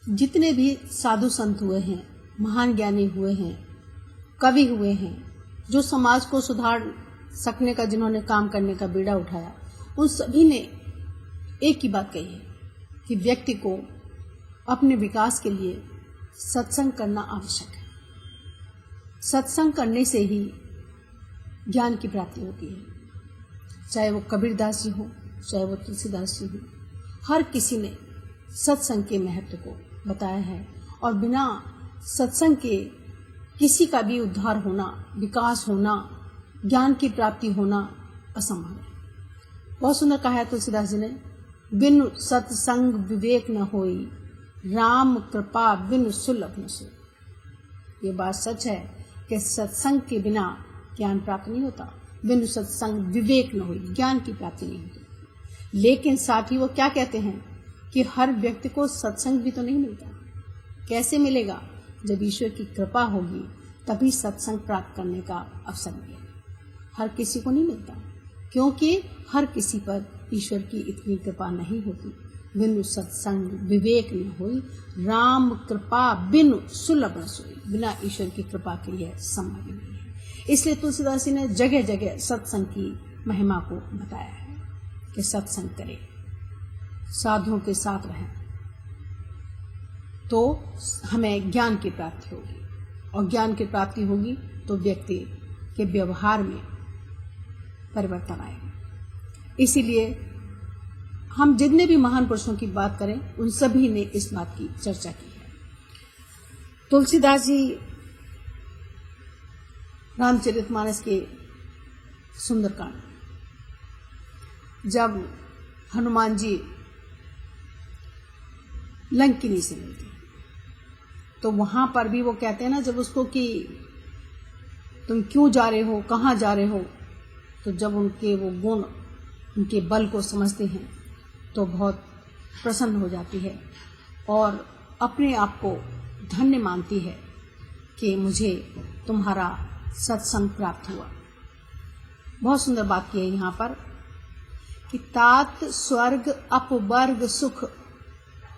जितने भी साधु संत हुए हैं, महान ज्ञानी हुए हैं, कवि हुए हैं, जो समाज को सुधार सकने का जिन्होंने काम करने का बीड़ा उठाया, उन सभी ने एक ही बात कही है कि व्यक्ति को अपने विकास के लिए सत्संग करना आवश्यक है। सत्संग करने से ही ज्ञान की प्राप्ति होती है। चाहे वो कबीरदास जी हो, चाहे वो तुलसीदास जी हो, हर किसी ने सत्संग के महत्व को बताया है और बिना सत्संग के किसी का भी उद्धार होना, विकास होना, ज्ञान की प्राप्ति होना असंभव है। बहुत सुंदर कहा है तुलसीदास जी ने, बिनु सत्संग विवेक न होई, राम कृपा बिनु सुलभ न सोई। ये बात सच है कि सत्संग के बिना ज्ञान प्राप्त नहीं होता, बिनु सत्संग विवेक न होई, ज्ञान की प्राप्ति नहीं होती। लेकिन साथ ही वो क्या कहते हैं कि हर व्यक्ति को सत्संग भी तो नहीं मिलता। कैसे मिलेगा? जब ईश्वर की कृपा होगी तभी सत्संग प्राप्त करने का अवसर मिलेगा। हर किसी को नहीं मिलता, क्योंकि हर किसी पर ईश्वर की इतनी कृपा नहीं होती। बिनु सत्संग विवेक न होई, राम कृपा बिनु सुलभ न सोई। बिना ईश्वर की कृपा के लिए संभव नहीं है। इसलिए तुलसीदास जी ने जगह जगह सत्संग की महिमा को बताया है कि सत्संग करें, साधुओं के साथ रहें, तो हमें ज्ञान की प्राप्ति होगी और ज्ञान की प्राप्ति होगी तो व्यक्ति के व्यवहार में परिवर्तन आएगा। इसीलिए हम जितने भी महान पुरुषों की बात करें, उन सभी ने इस बात की चर्चा की है। तुलसीदास जी रामचरितमानस के सुंदरकांड, जब हनुमान जी लंकिनी से मिलते हैं तो वहां पर भी वो कहते हैं ना, जब उसको कि तुम क्यों जा रहे हो, कहाँ जा रहे हो, तो जब उनके वो गुण, उनके बल को समझते हैं तो बहुत प्रसन्न हो जाती है और अपने आप को धन्य मानती है कि मुझे तुम्हारा सत्संग प्राप्त हुआ। बहुत सुंदर बात की है यहाँ पर कि तात स्वर्ग अपवर्ग सुख,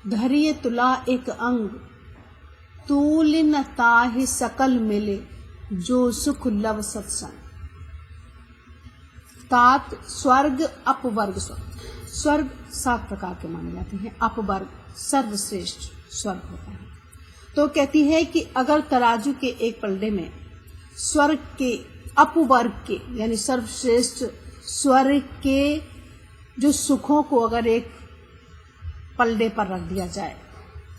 धैर्य तुला एक अंग, तूल न ताहि सकल मिले, जो सुख लव सत्संग। तात स्वर्ग अपवर्ग सुख। स्वर्ग 7 प्रकार के माने जाते हैं, अपवर्ग सर्वश्रेष्ठ स्वर्ग होता है। तो कहती है कि अगर तराजू के एक पलड़े में स्वर्ग के अपवर्ग के यानी सर्वश्रेष्ठ स्वर्ग के जो सुखों को अगर एक पलड़े पर रख दिया जाए,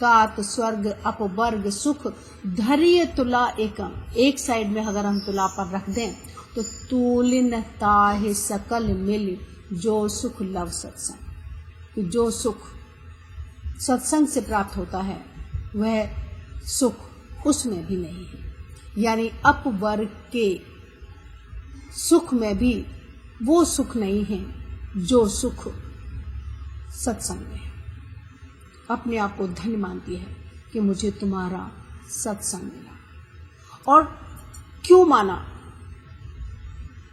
तात स्वर्ग अपवर्ग सुख, धैर्य तुला एकम, एक साइड में अगर हम तुला पर रख दें तो तूलिन ताहि सकल मिल, जो सुख लव सत्संग। तो जो सुख सत्संग से प्राप्त होता है वह सुख उसमें भी नहीं है। यानी अपवर्ग के सुख में भी वो सुख नहीं है जो सुख सत्संग में है। अपने आप को धन्य मानती है कि मुझे तुम्हारा सत्संग मिला। और क्यों माना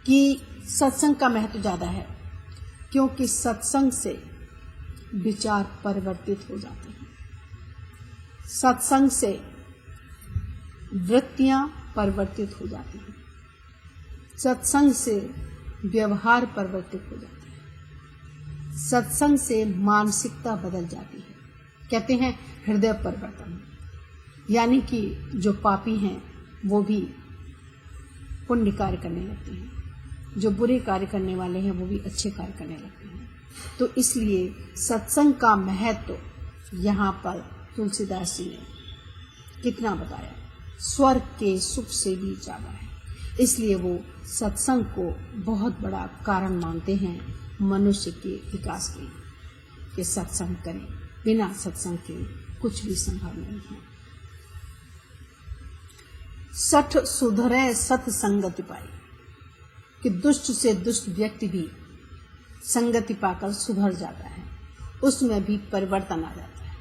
कि सत्संग का महत्व ज्यादा है? क्योंकि सत्संग से विचार परिवर्तित हो जाते हैं, सत्संग से वृत्तियां परिवर्तित हो जाती हैं, सत्संग से व्यवहार परिवर्तित हो जाते हैं, सत्संग से मानसिकता बदल जाती है। कहते हैं हृदय परिवर्तन, यानी कि जो पापी हैं वो भी पुण्य कार्य करने लगते हैं, जो बुरे कार्य करने वाले हैं वो भी अच्छे कार्य करने लगते हैं। तो इसलिए सत्संग का महत्व यहाँ पर तुलसीदास जी ने कितना बताया, स्वर्ग के सुख से भी ज्यादा है। इसलिए वो सत्संग को बहुत बड़ा कारण मानते हैं मनुष्य के विकास के, कि सत्संग करें, बिना सत्संग के कुछ भी संभव नहीं है। सठ सुधरे सत संगति पाई, कि दुष्ट से दुष्ट व्यक्ति भी संगति पाकर सुधर जाता है, उसमें भी परिवर्तन आ जाता है,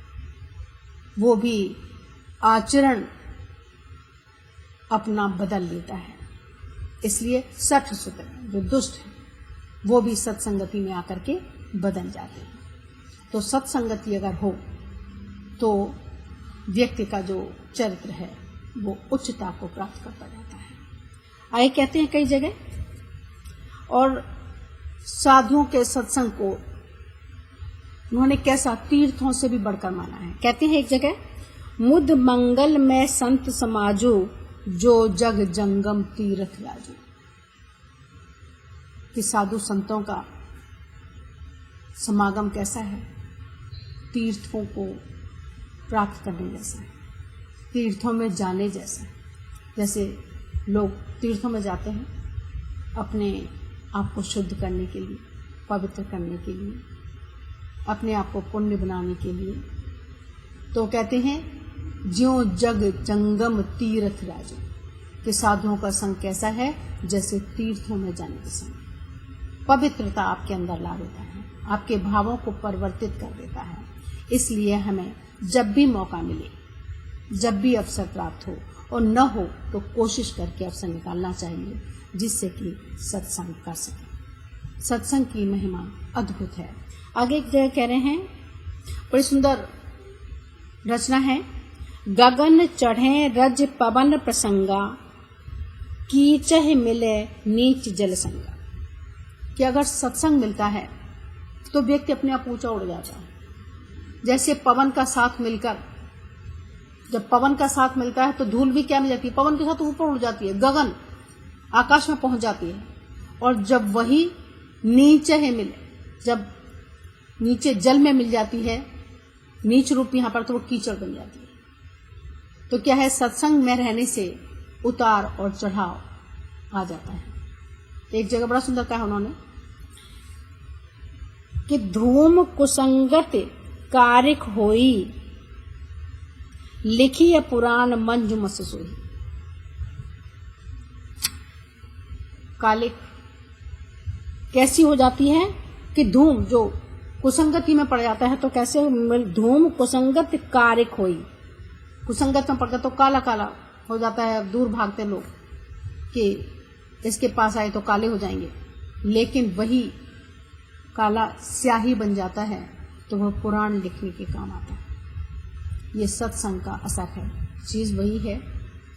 वो भी आचरण अपना बदल लेता है। इसलिए सठ सुधरे, जो दुष्ट है वो भी सत्संगति में आकर के बदल जाते हैं। तो सत्संगति अगर हो तो व्यक्ति का जो चरित्र है वो उच्चता को प्राप्त करता जाता है। आगे कहते हैं कई जगह, और साधुओं के सत्संग को उन्होंने कैसा तीर्थों से भी बढ़कर माना है। कहते हैं एक जगह, मुद मंगल में संत समाजो, जो जग जंगम तीर्थ राजो। कि साधु संतों का समागम कैसा है, तीर्थों को प्राप्त करने जैसा है, तीर्थों में जाने जैसा है। जैसे लोग तीर्थों में जाते हैं अपने आप को शुद्ध करने के लिए, पवित्र करने के लिए, अपने आप को पुण्य बनाने के लिए, तो कहते हैं ज्यों जग जंगम तीर्थ राजो। कि साधुओं का संग कैसा है, जैसे तीर्थों में जाने के संग। पवित्रता आपके अंदर ला देता है, आपके भावों को परिवर्तित कर देता है। इसलिए हमें जब भी मौका मिले, जब भी अवसर प्राप्त हो और न हो तो कोशिश करके अवसर निकालना चाहिए, जिससे कि सत्संग कर सके। सत्संग की महिमा अद्भुत है। आगे एक जगह कह रहे हैं, बड़ी सुंदर रचना है, गगन चढ़े रज पवन प्रसंगा, कीचह मिले नीच जल संगा। कि अगर सत्संग मिलता है तो व्यक्ति अपने आप ऊंचा उड़ जाता है। जैसे पवन का साथ मिलकर, जब पवन का साथ मिलता है तो धूल भी क्या मिल जाती है, पवन के साथ ऊपर उड़ जाती है, गगन आकाश में पहुंच जाती है। और जब वही नीचे है मिले, जब नीचे जल में मिल जाती है, नीच रूप यहाँ पर, तो वो कीचड़ बन जाती है। तो क्या है, सत्संग में रहने से उतार और चढ़ाव आ जाता है। एक जगह बड़ा सुंदर कहा उन्होंने कि धूम कुसंगत कारिक होई, लिखिए पुराण मंजु मस सोई। कालिक कैसी हो जाती है कि धूम जो कुसंगति में पड़ जाता है, तो कैसे धूम कुसंगत कारिक होई। कुसंगत में पड़कर तो काला काला हो जाता है, दूर भागते लोग कि इसके पास आए तो काले हो जाएंगे। लेकिन वही काला स्याही बन जाता है तो वह पुराण लिखने के काम आता है। ये सत्संग का असर है। चीज़ वही है,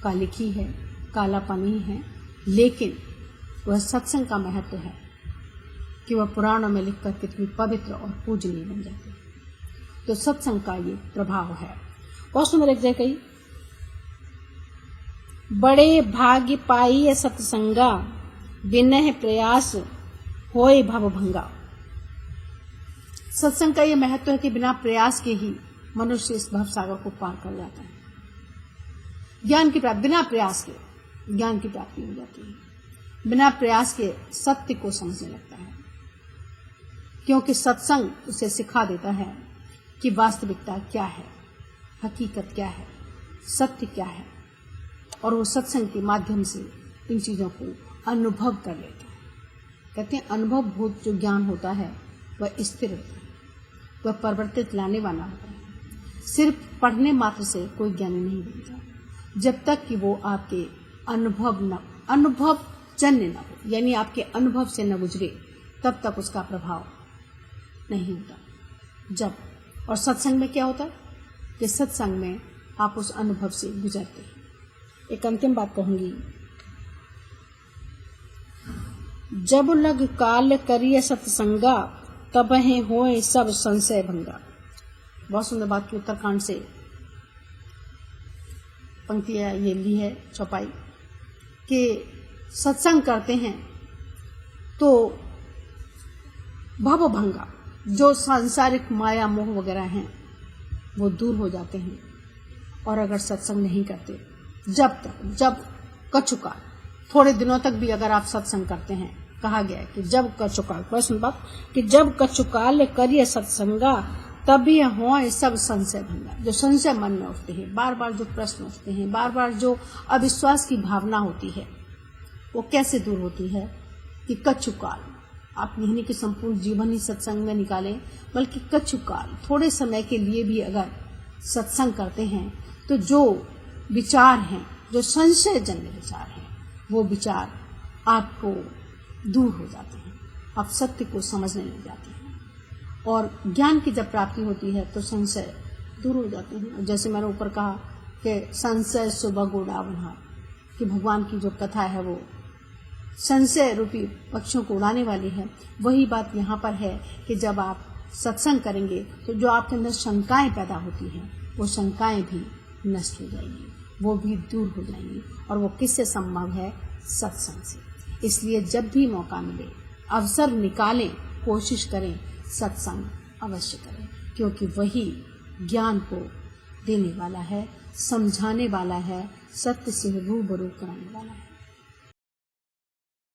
कालिक ही है, कालापन ही है, लेकिन वह सत्संग का महत्व है कि वह पुराणों में लिखकर कितनी पवित्र और पूजनीय बन जाती है। तो सत्संग का ये प्रभाव है। बहुत सुंदर एक जगह कही, बड़े भाग्य पाई सत्संगा, विनय प्रयास होए भवभंगा। सत्संग का ये महत्व है कि बिना प्रयास के ही मनुष्य इस भवसागर को पार कर जाता है। ज्ञान की प्राप्ति, बिना प्रयास के ज्ञान की प्राप्ति हो जाती है। बिना प्रयास के सत्य को समझने लगता है, क्योंकि सत्संग उसे सिखा देता है कि वास्तविकता क्या है, हकीकत क्या है, सत्य क्या है। और वो सत्संग के माध्यम से इन चीज़ों को अनुभव कर लेता है। कहते हैं अनुभव भूत जो ज्ञान होता है वह स्थिर होता है, वह परिवर्तित लाने वाला होता है। सिर्फ पढ़ने मात्र से कोई ज्ञानी नहीं बनता। जब तक कि वो आपके अनुभव जन्य न हो, यानी आपके अनुभव से न गुजरे, तब तक उसका प्रभाव नहीं होता। जब और सत्संग में क्या होता है कि सत्संग में आप उस अनुभव से गुजरते हैं। एक अंतिम बात कहूंगी, जब लग काल करिए सत्संगा, तब है होए सब संशय भंगा। बहुत सुंदर बात की उत्तरकांड से पंक्तियां ये ली है चौपाई कि सत्संग करते हैं तो भवभंगा, जो सांसारिक माया मोह वगैरह हैं वो दूर हो जाते हैं। और अगर सत्संग नहीं करते, जब कछुकाल, थोड़े दिनों तक भी अगर आप सत्संग करते हैं, कहा गया है कि जब कछुकाल, प्रश्न बात कि जब कछुकाल करिए सत्संगा, तभी हो सब संशय भंगा। जो संशय मन में उठते हैं, बार बार जो प्रश्न उठते हैं, बार बार जो अविश्वास की भावना होती है, वो कैसे दूर होती है कि कछुकाल, आप यही नहीं कि संपूर्ण जीवन ही सत्संग में निकालें, बल्कि कछुकाल थोड़े समय के लिए भी अगर सत्संग करते हैं तो जो विचार हैं, जो संशय जन्य विचार हैं, वो विचार आपको दूर हो जाते हैं, आप सत्य को समझने लग जाते हैं। और ज्ञान की जब प्राप्ति होती है तो संशय दूर हो जाते हैं। जैसे मैंने ऊपर कहा कि संशय सुबह उड़ावनहार, कि भगवान की जो कथा है वो संशय रूपी पक्षियों को उड़ाने वाली है। वही बात यहाँ पर है कि जब आप सत्संग करेंगे तो जो आपके अंदर शंकाएं पैदा होती हैं वो शंकाएं भी नष्ट हो जाएंगी, वो भी दूर हो जाएंगी। और वो किससे संभव है? सत्संग से। इसलिए जब भी मौका मिले, अवसर निकालें, कोशिश करें, सत्संग अवश्य करें, क्योंकि वही ज्ञान को देने वाला है, समझाने वाला है, सत्य से रूबरू कराने वाला है।